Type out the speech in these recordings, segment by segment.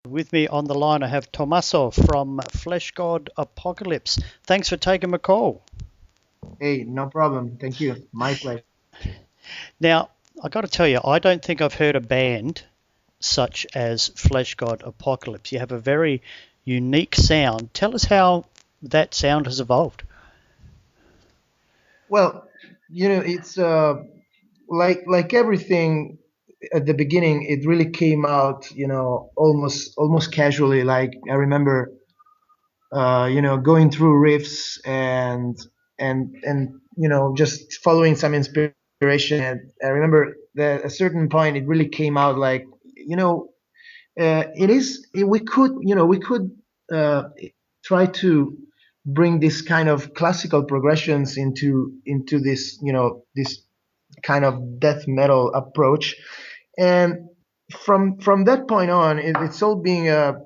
With me on the line, I have Tommaso from Fleshgod Apocalypse. Thanks for taking my call. Hey, no problem. Thank you. My pleasure. Now, I got to tell you, I don't think I've heard a band such as Fleshgod Apocalypse. You have a very unique sound. Tell us how that sound has evolved. Well, it's like everything at the beginning, it really came out, almost casually. Like I remember, going through riffs and just following some inspiration. And I remember that at a certain point, it really came out like, we could uh, try to bring this kind of classical progressions into this kind of death metal approach. And from that point on, it's all being a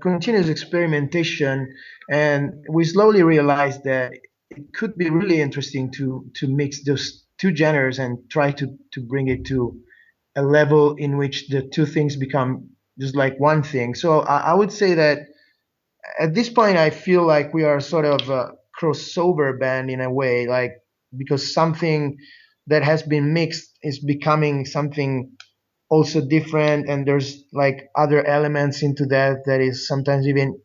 continuous experimentation. And we slowly realized that it could be really interesting to mix those two genres and try to bring it to a level in which the two things become just like one thing. So I would say that at this point, I feel like we are sort of a crossover band in a way, like because something that has been mixed is becoming something also different, and there's like other elements into that is sometimes even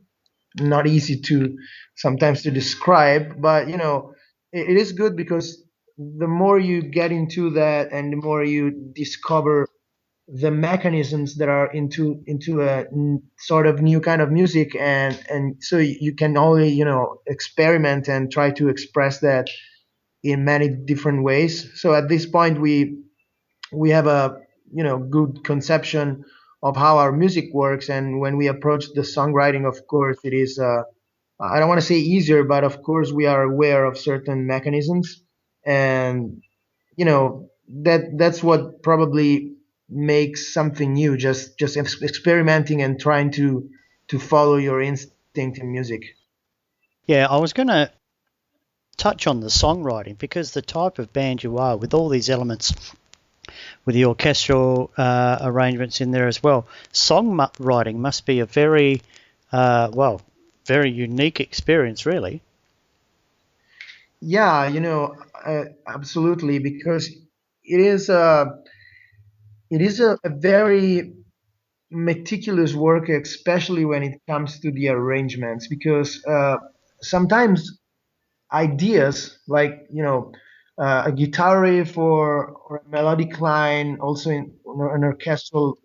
not easy to sometimes to describe. But it is good because the more you get into that and the more you discover the mechanisms that are into a sort of new kind of music, and so you can only experiment and try to express that in many different ways. So at this point, we have a good conception of how our music works. And when we approach the songwriting, of course it is I don't want to say easier, but of course we are aware of certain mechanisms. And that's what probably makes something new, just experimenting and trying to follow your instinct in music. Yeah, I was going to touch on the songwriting because the type of band you are, with all these elements, with the orchestral arrangements in there as well, songwriting must be a very unique experience, really. Yeah, absolutely, because it is a a very meticulous work, especially when it comes to the arrangements, because sometimes ideas like a guitar riff or a melodic line, also in an orchestral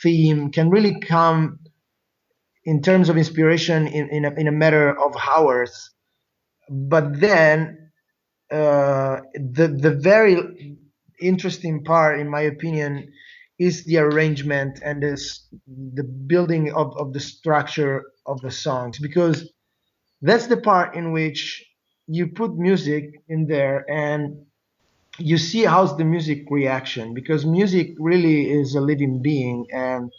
theme, can really come in terms of inspiration in a matter of hours. But then the very interesting part, in my opinion, is the arrangement and the building of the structure of the songs, because that's the part in which you put music in there and you see how's the music reaction, because music really is a living being. And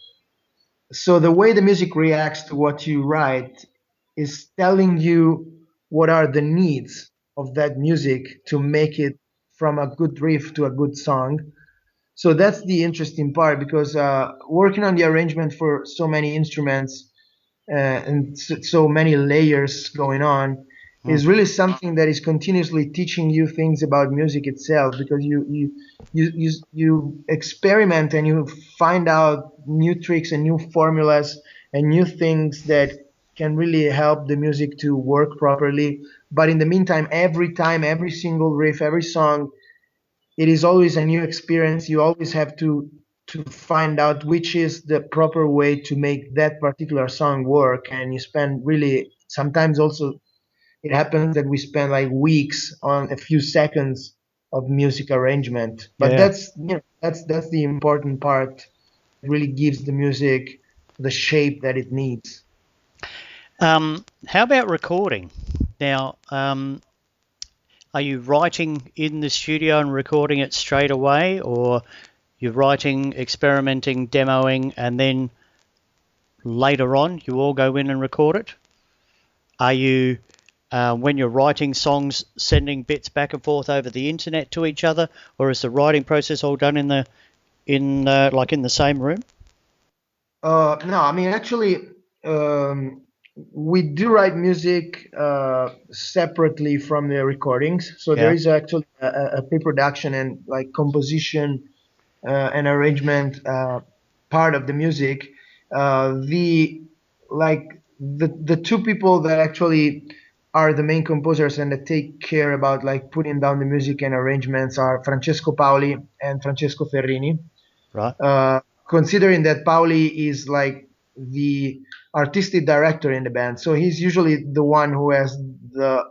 so the way the music reacts to what you write is telling you what are the needs of that music to make it from a good riff to a good song. So that's the interesting part, because working on the arrangement for so many instruments and so many layers going on Mm. is really something that is continuously teaching you things about music itself, because you experiment and you find out new tricks and new formulas and new things that can really help the music to work properly. But in the meantime, every time, every single riff, every song, it is always a new experience. You always have to find out which is the proper way to make that particular song work. And you spend really, sometimes also it happens that we spend like weeks on a few seconds of music arrangement. But Yeah. that's the important part. It really gives the music the shape that it needs. How about recording? Now, are you writing in the studio and recording it straight away, or you're writing, experimenting, demoing, and then later on you all go in and record it? Are you, when you're writing songs, sending bits back and forth over the internet to each other, or is the writing process all done in the same room? No, I mean actually, um, we do write music separately from the recordings. So there Yeah, is actually a pre-production and like composition and arrangement part of the music. The like the two people that actually are the main composers and that take care about like putting down the music and arrangements are Francesco Paoli and Francesco Ferrini. right. uh, Considering that Pauli is like the artistic director in the band, so he's usually the one who has the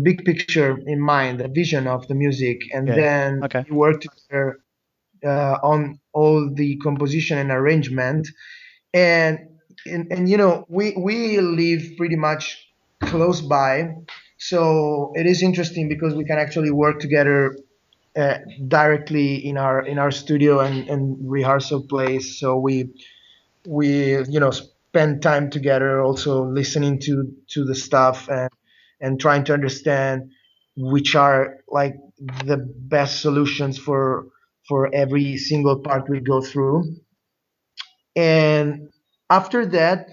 big picture in mind, the vision of the music, and Yeah. then Okay. we work together on all the composition and arrangement, and we live pretty much close by, so it is interesting because we can actually work together uh, directly in our studio and rehearsal place. So we spend time together, also listening to the stuff and trying to understand which are like the best solutions for every single part we go through. And after that,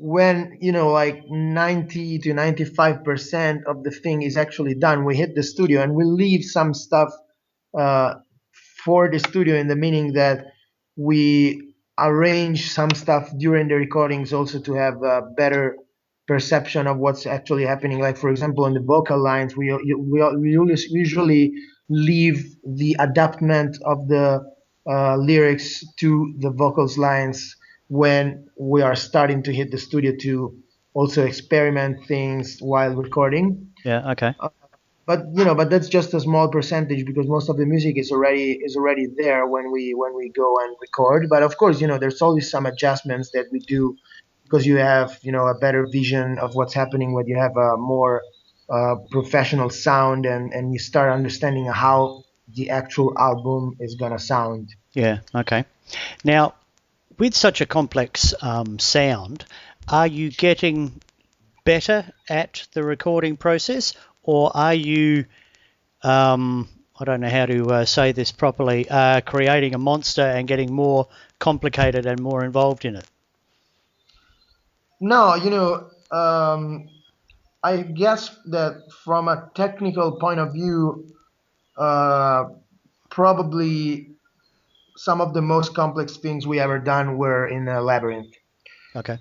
when like 90 to 95% of the thing is actually done, we hit the studio and we leave some stuff uh, for the studio, in the meaning that we arrange some stuff during the recordings also to have a better perception of what's actually happening. Like for example, in the vocal lines, we usually leave the adaptment of the lyrics to the vocals lines when we are starting to hit the studio to also experiment things while recording. Yeah. Okay. But that's just a small percentage because most of the music is already there when we go and record. But of course, there's always some adjustments that we do because you have a better vision of what's happening when you have a more professional sound, and you start understanding how the actual album is gonna sound. Yeah. Okay. Now, with such a complex sound, are you getting better at the recording process, or are you, I don't know how to say this properly, creating a monster and getting more complicated and more involved in it? No, I guess that from a technical point of view, uh, probably some of the most complex things we ever done were in a labyrinth. Okay.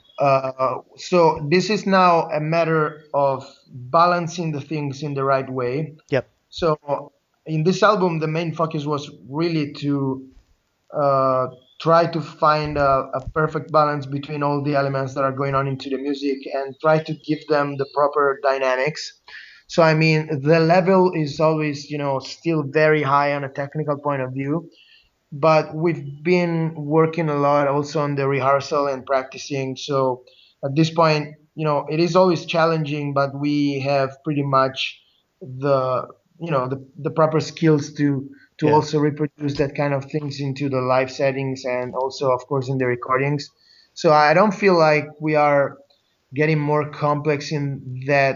So this is now a matter of balancing the things in the right way. Yep. So in this album, the main focus was really to uh, try to find a perfect balance between all the elements that are going on into the music and try to give them the proper dynamics. So I mean, the level is always, still very high on a technical point of view, but we've been working a lot also on the rehearsal and practicing. So at this point, it is always challenging, but we have pretty much the the proper skills to Yeah. also reproduce that kind of things into the live settings and also of course in the recordings. So I don't feel like we are getting more complex in that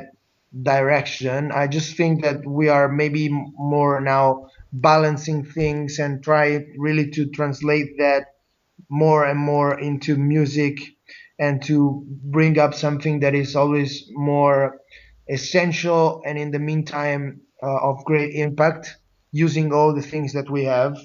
direction. I just think that we are maybe more now balancing things and try really to translate that more and more into music and to bring up something that is always more essential and in the meantime of great impact using all the things that we have.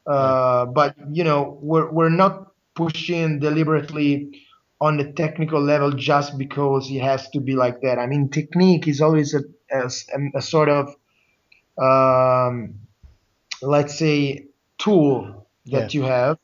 Yeah. But we're not pushing deliberately on the technical level just because it has to be like that. I mean, technique is always a sort of um, let's say tool Yeah. that you have.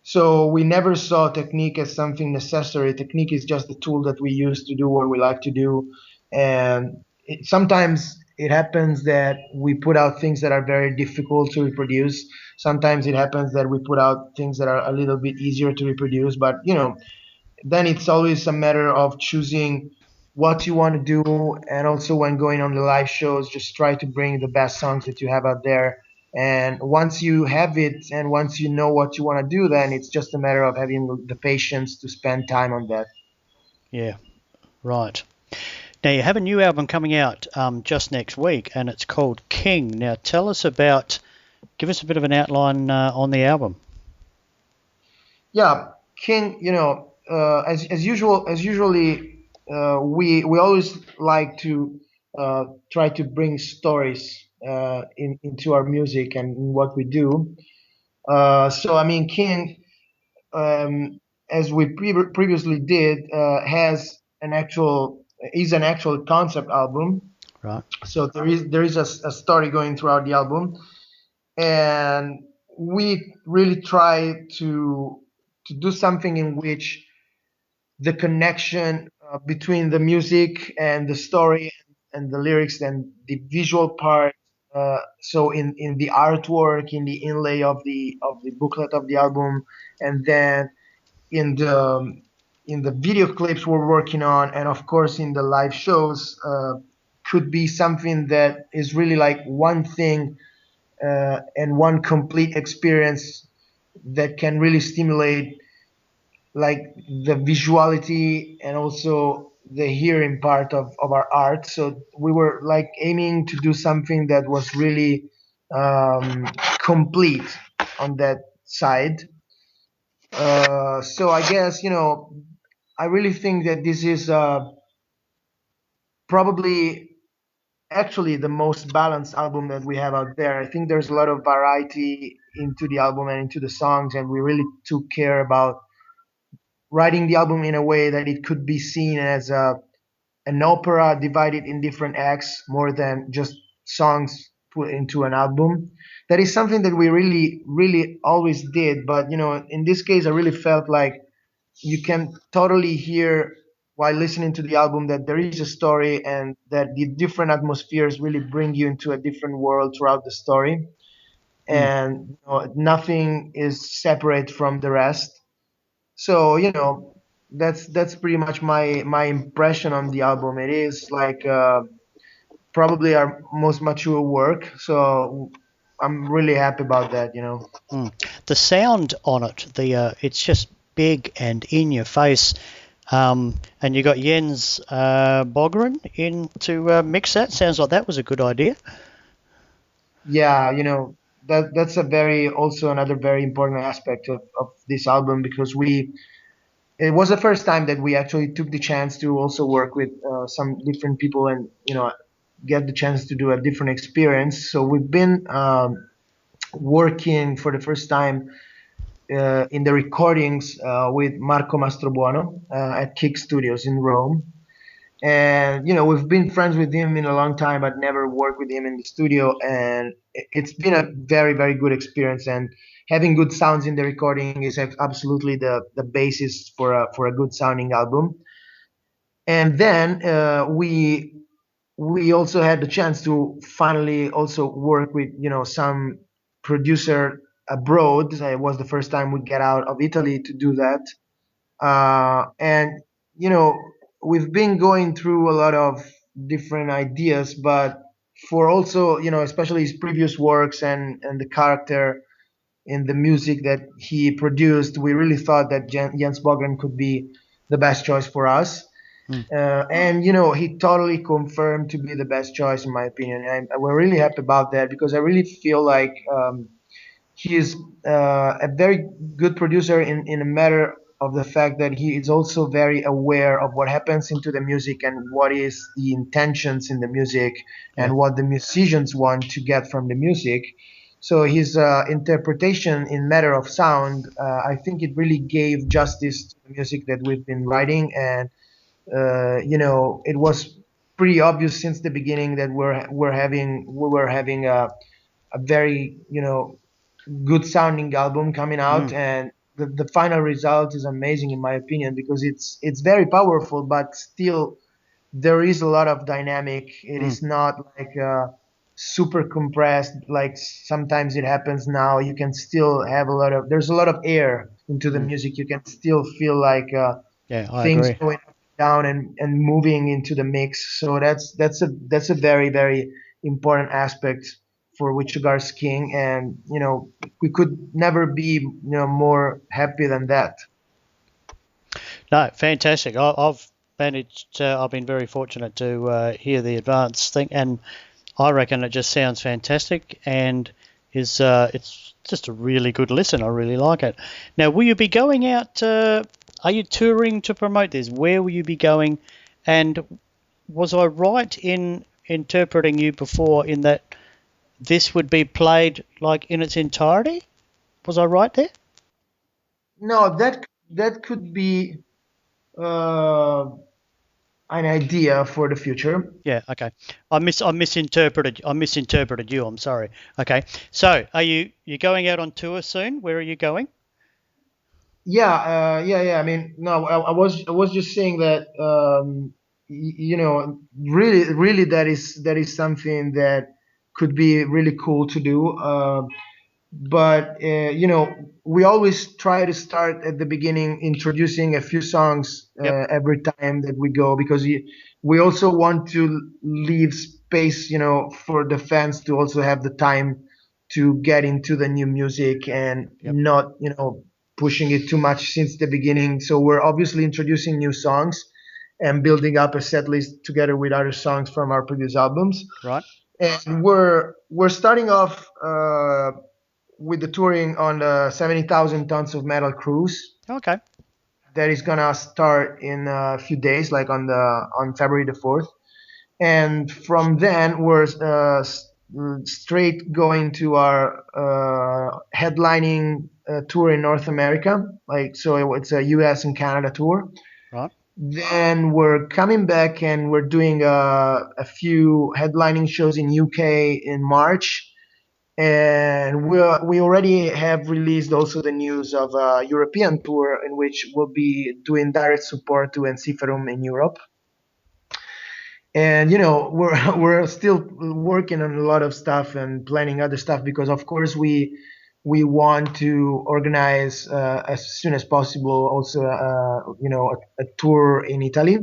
So we never saw technique as something necessary. Technique is just a tool that we use to do what we like to do. And sometimes it happens that we put out things that are very difficult to reproduce. Sometimes it happens that we put out things that are a little bit easier to reproduce. But then it's always a matter of choosing what you want to do, and also when going on the live shows, just try to bring the best songs that you have out there. And once you have it and once you know what you want to do, then it's just a matter of having the patience to spend time on that. Yeah. Right. Now, you have a new album coming out just next week, and it's called King. Now, tell us about, give us a bit of an outline on the album. Yeah, King, as usually, we always like to try to bring stories into our music and in what we do. So I mean, King, um, as we previously did, has an actual is an actual concept album. Right. So there is a story going throughout the album, and we really try to do something in which the connection between the music and the story and the lyrics and the visual part. So in the artwork, in the inlay of the booklet of the album, and then in the video clips we're working on, and of course in the live shows, could be something that is really like one thing and one complete experience that can really stimulate like the visuality and also the hearing part of our art. So we were like aiming to do something that was really complete on that side. So I guess, I really think that this is probably actually the most balanced album that we have out there. I think there's a lot of variety into the album and into the songs, and we really took care about writing the album in a way that it could be seen as an opera divided in different acts more than just songs put into an album. That is something that we really, really always did. But, in this case, I really felt like you can totally hear while listening to the album that there is a story and that the different atmospheres really bring you into a different world throughout the story. Mm. And nothing is separate from the rest. So that's pretty much my impression on the album. It is like probably our most mature work, so I'm really happy about that. Mm. The sound on it, it's just big and in your face. And you got Jens Bogren in to mix that. Sounds like that was a good idea. Yeah, that's a very also another very important aspect of this album, because it was the first time that we actually took the chance to also work with some different people and get the chance to do a different experience. So we've been working for the first time in the recordings with Marco Mastrobuono at Kick Studios in Rome. And we've been friends with him in a long time, but never worked with him in the studio. And it's been a very, very good experience. And having good sounds in the recording is absolutely the basis for a good sounding album. And then we also had the chance to finally also work with some producer abroad. It was the first time we get out of Italy to do that. And you know we've been going through a lot of different ideas, but for also especially his previous works and the character in the music that he produced, we really thought that Jens Bogren could be the best choice for us. Mm. And he totally confirmed to be the best choice in my opinion, and we're really happy about that, because I really feel like he is a very good producer in a matter of the fact that he is also very aware of what happens into the music and what is the intentions in the music Yeah. and what the musicians want to get from the music. So his interpretation in matter of sound, I think it really gave justice to the music that we've been writing. And it was pretty obvious since the beginning that we were having a very good sounding album coming out. Mm. And the final result is amazing in my opinion, because it's very powerful, but still there is a lot of dynamic. It Mm. is not like super compressed like sometimes it happens now. You can still have there's a lot of air into the Mm. music. You can still feel like Yeah, I things agree. going up and down and moving into the mix. So that's a very, very important aspect for With Sugar's King. And we could never be more happy than that. No, fantastic. I've managed. I've been very fortunate to hear the advanced thing, and I reckon it just sounds fantastic, and it's just a really good listen. I really like it. Now, will you be going out? Are you touring to promote this? Where will you be going? And was I right in interpreting you before in that this would be played like in its entirety? Was I right there? No, that could be uh, an idea for the future. Yeah. Okay. I misinterpreted you. I'm sorry. Okay. So, are you going out on tour soon? Where are you going? Yeah, yeah. I mean, no, I was just saying that really that is something that could be really cool to do. But we always try to start at the beginning introducing a few songs Yep. every time that we go, because we also want to leave space, for the fans to also have the time to get into the new music and Yep. not pushing it too much since the beginning. So we're obviously introducing new songs and building up a set list together with other songs from our previous albums. Right. And we're starting off with the touring on the 70,000 tons of metal cruise Okay. that is gonna start in a few days, like on February the 4th. And from then we're straight going to our headlining tour in North America. Like, so it's a US and Canada tour. Right. Then we're coming back and we're doing a few headlining shows in UK in March. And we already have released also the news of a European tour in which we'll be doing direct support to Ensiferum in Europe. And we're still working on a lot of stuff and planning other stuff, because of course we want to organize as soon as possible also a tour in Italy.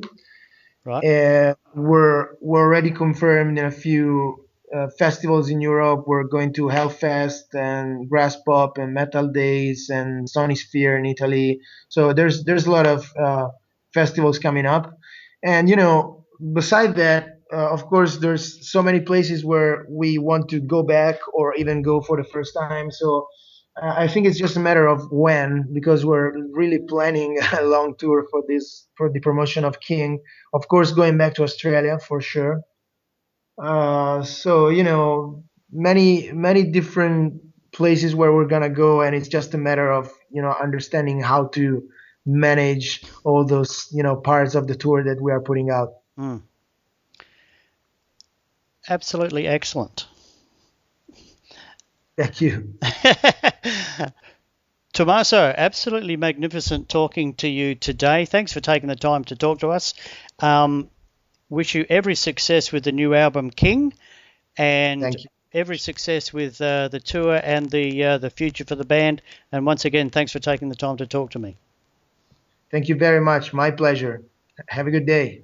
Right. We're already confirmed in a few festivals in Europe. We're going to Hellfest and Grass Pop and Metal Days and Sonisphere in Italy. So there's a lot of festivals coming up. And beside that, of course, there's so many places where we want to go back or even go for the first time. So I think it's just a matter of when, because we're really planning a long tour for the promotion of King. Of course, going back to Australia for sure. So many different places where we're gonna go, and it's just a matter of understanding how to manage all those parts of the tour that we are putting out. Mm. Absolutely excellent. Thank you. Tommaso, absolutely magnificent talking to you today. Thanks for taking the time to talk to us. Wish you every success with the new album King, and Thank you. every success with the tour and the future for the band. And once again, thanks for taking the time to talk to me. Thank you very much. My pleasure. Have a good day.